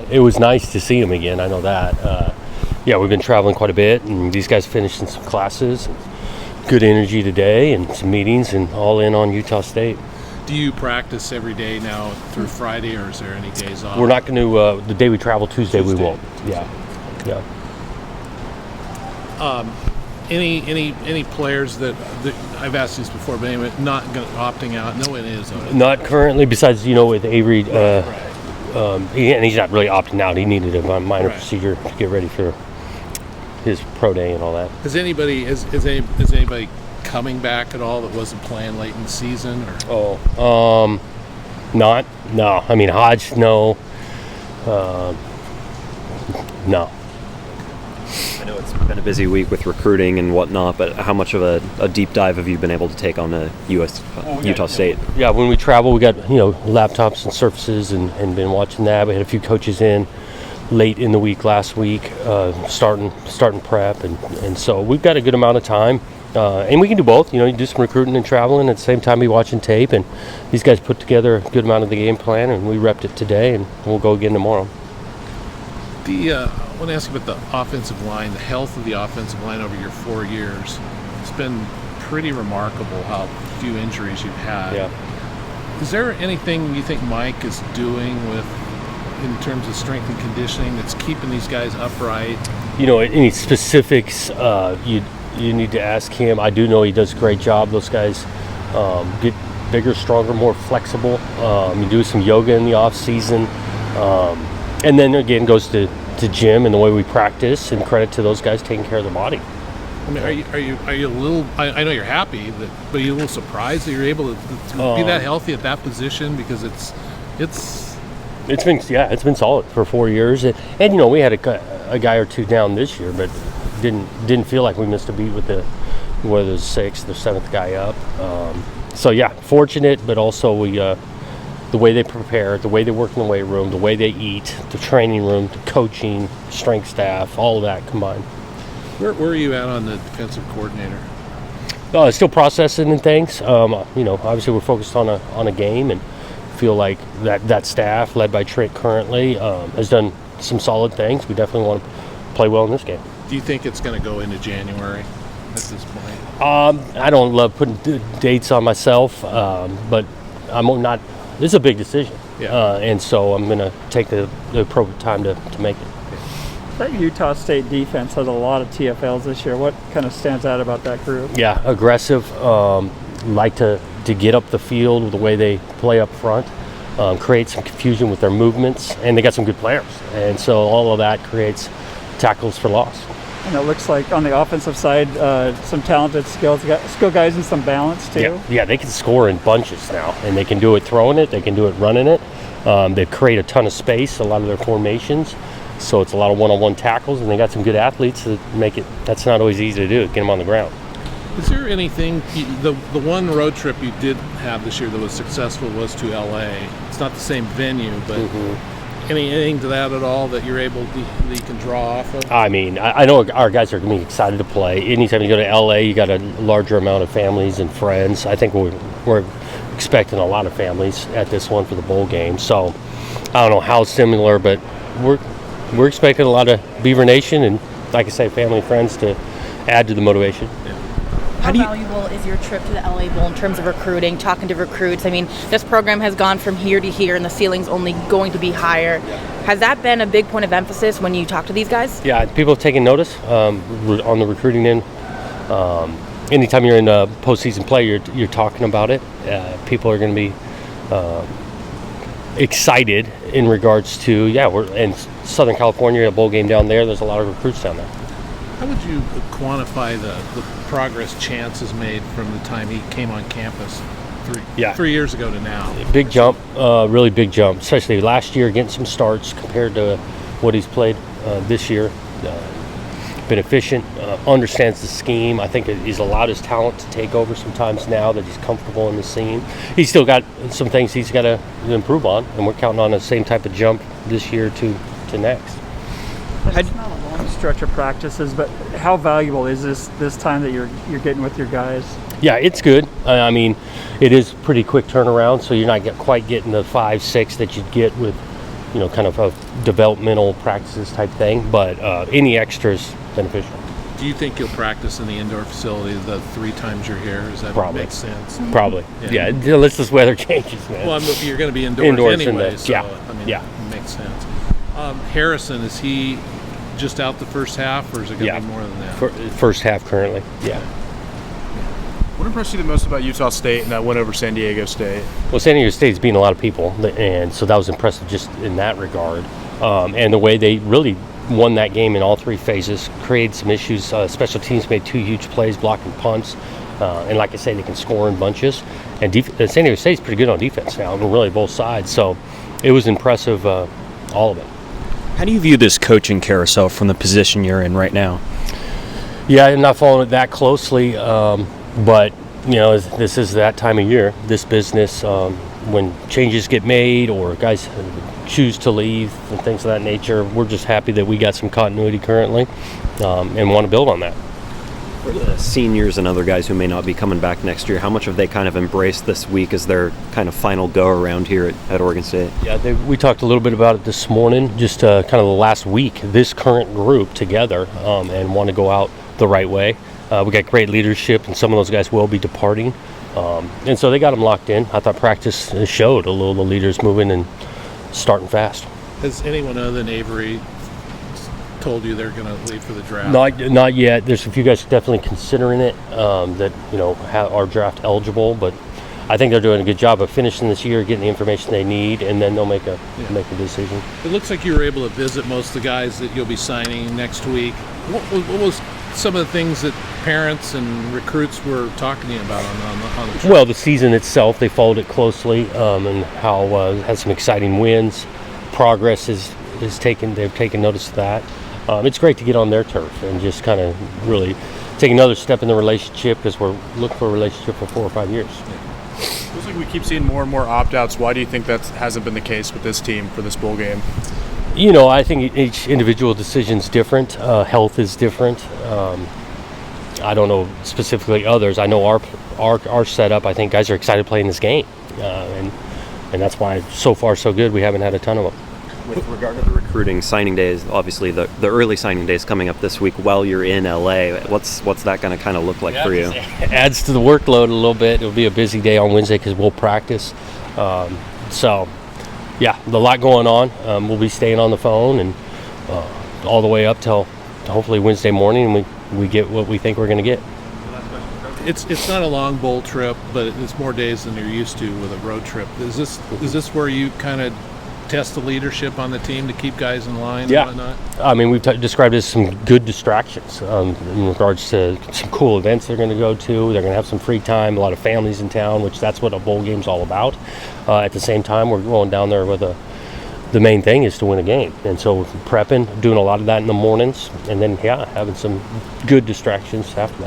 it was nice to see him again. I know that. We've been traveling quite a bit, and these guys finished in some classes. Good energy today, and some meetings, and all in on Utah State. Do you practice every day now through Friday, or is there any days off? We're not going to. The day we travel, Tuesday. We won't. Yeah. Any players that I've asked this before, but anyway, not opting out? No one is. Not currently. Besides, with Avery, Right. and he's not really opting out. He needed a minor procedure to get ready for his pro day and all that. Is anybody coming back at all that wasn't playing late in the season? Or? No. I mean, Hodge, no. No. I know it's been a busy week with recruiting and whatnot, but how much of a deep dive have you been able to take on the Utah State? Yeah, when we travel, we got laptops and surfaces and been watching that. We had a few coaches in late in the week last week, starting prep, and so we've got a good amount of time. And we can do both. You do some recruiting and traveling at the same time, be watching tape. And these guys put together a good amount of the game plan, and we repped it today, and we'll go again tomorrow. I want to ask you about the offensive line, the health of the offensive line over your 4 years. It's been pretty remarkable how few injuries you've had. Yeah. Is there anything you think Mike is doing in terms of strength and conditioning that's keeping these guys upright? Any specifics, you need to ask him. I do know he does a great job. Those guys get bigger, stronger, more flexible. You do some yoga in the off season, and then again goes to gym and the way we practice. And credit to those guys taking care of their body. I mean, are you a little? I know you're happy, but are you a little surprised that you're able to be that healthy at that position? Because it's been solid for 4 years, and we had a guy or two down this year, but didn't feel like we missed a beat with whether the 6th or 7th guy up. Fortunate, but also the way they prepare, the way they work in the weight room, the way they eat, the training room, the coaching, strength staff, all of that combined. Where are you at on the defensive coordinator? Still processing and things. Obviously we're focused on a game, and feel like that staff led by Trent currently has done some solid things. We definitely want to play well in this game. Do you think it's going to go into January at this point? I don't love putting dates on myself, but I'm not. This is a big decision, and so I'm going to take the appropriate time to make it. That Utah State defense has a lot of TFLs this year. What kind of stands out about that group? Yeah, aggressive. Like to get up the field with the way they play up front. Create some confusion with their movements, and they got some good players, and so all of that creates tackles for loss. And it looks like on the offensive side, some talented skill guys and some balance too. Yeah, they can score in bunches now, and they can do it throwing it, they can do it running it. They create a ton of space, a lot of their formations, so it's a lot of one-on-one tackles, and they got some good athletes that make it. That's not always easy to do, get them on the ground. Is there anything, the one road trip you did have this year that was successful was to LA. It's not the same venue, but anything to that at all that you're able to, that you can draw off of? I mean, I know our guys are going to be excited to play. Anytime you go to LA, you got a larger amount of families and friends. I think we're expecting a lot of families at this one for the bowl game. So I don't know how similar, but we're expecting a lot of Beaver Nation and, like I say, family and friends to add to the motivation. How valuable is your trip to the LA Bowl in terms of recruiting, talking to recruits? I mean, this program has gone from here to here, and the ceiling's only going to be higher. Has that been a big point of emphasis when you talk to these guys? Yeah, people have taken notice on the recruiting end. Anytime you're in postseason play, you're talking about it. People are going to be excited in regards to, we're in Southern California, a bowl game down there. There's a lot of recruits down there. How would you quantify the progress Chance has made from the time he came on campus 3 years ago to now? Big jump, really big jump, especially last year getting some starts compared to what he's played this year. Been efficient, understands the scheme. I think he's allowed his talent to take over sometimes now that he's comfortable in the scheme. He's still got some things he's got to improve on, and we're counting on the same type of jump this year to next. It's not a long stretch of practices, but how valuable is this time that you're getting with your guys? Yeah, it's good. I mean, it is pretty quick turnaround, so you're not quite getting the 5-6 that you'd get with kind of a developmental practices type thing. But any extra is beneficial. Do you think you'll practice in the indoor facility the 3 times you're here? Does that Probably. make sense? Probably. Yeah. Yeah, unless this weather changes, man. Well, you're going to be indoors Indoors in anyway, the- so yeah, I mean, yeah. it makes sense. Harrison, is he just out the first half, or is it going to Yeah. be more than that? First half currently. Yeah. What impressed you the most about Utah State and that win over San Diego State? Well, San Diego State's beating a lot of people, and so that was impressive just in that regard. And the way they really won that game in all 3 phases, created some issues. Special teams made 2 huge plays, blocking punts. And like I say, they can score in bunches. And San Diego State's pretty good on defense now, on really both sides. So it was impressive, all of it. How do you view this coaching carousel from the position you're in right now? Yeah, I'm not following it that closely, but this is that time of year. This business, when changes get made or guys choose to leave and things of that nature, we're just happy that we got some continuity currently, and want to build on that. For the seniors and other guys who may not be coming back next year, how much have they kind of embraced this week as their kind of final go around here at Oregon State? Yeah, we talked a little bit about it this morning, just kind of the last week, this current group together, and want to go out the right way. We got great leadership, and some of those guys will be departing. And so they got them locked in. I thought practice showed a little the leaders moving and starting fast. Has anyone other than Avery told you they're going to leave for the draft? Not yet. There's a few guys definitely considering it that are draft eligible, but I think they're doing a good job of finishing this year, getting the information they need, and then they'll make a decision. It looks like you were able to visit most of the guys that you'll be signing next week. What was some of the things that parents and recruits were talking to you about on the trip? Well, the season itself, they followed it closely, and how had some exciting wins. Progress is taken. They've taken notice of that. It's great to get on their turf and just kind of really take another step in the relationship, because we're looking for a relationship for 4 or 5 years. Feels like we keep seeing more and more opt-outs. Why do you think that hasn't been the case with this team for this bowl game? I think each individual decision's different. Health is different. I don't know specifically others. I know our setup, I think guys are excited playing this game. And that's why so far so good. We haven't had a ton of them. With regard to the recruiting signing days, obviously the early signing days coming up this week while you're in LA, what's that going to kind of look like for you? It adds to the workload a little bit. It'll be a busy day on Wednesday because we'll practice. Yeah, a lot going on. We'll be staying on the phone and all the way up till hopefully Wednesday morning, and we get what we think we're going to get. It's not a long bowl trip, but it's more days than you're used to with a road trip. Is this where you kind of test the leadership on the team to keep guys in line Yeah. and whatnot? I mean, we've described it as some good distractions in regards to some cool events they're going to go to. They're going to have some free time, a lot of families in town, which that's what a bowl game's all about. At the same time, we're going down there with the main thing is to win a game. And so prepping, doing a lot of that in the mornings, and then, having some good distractions after that.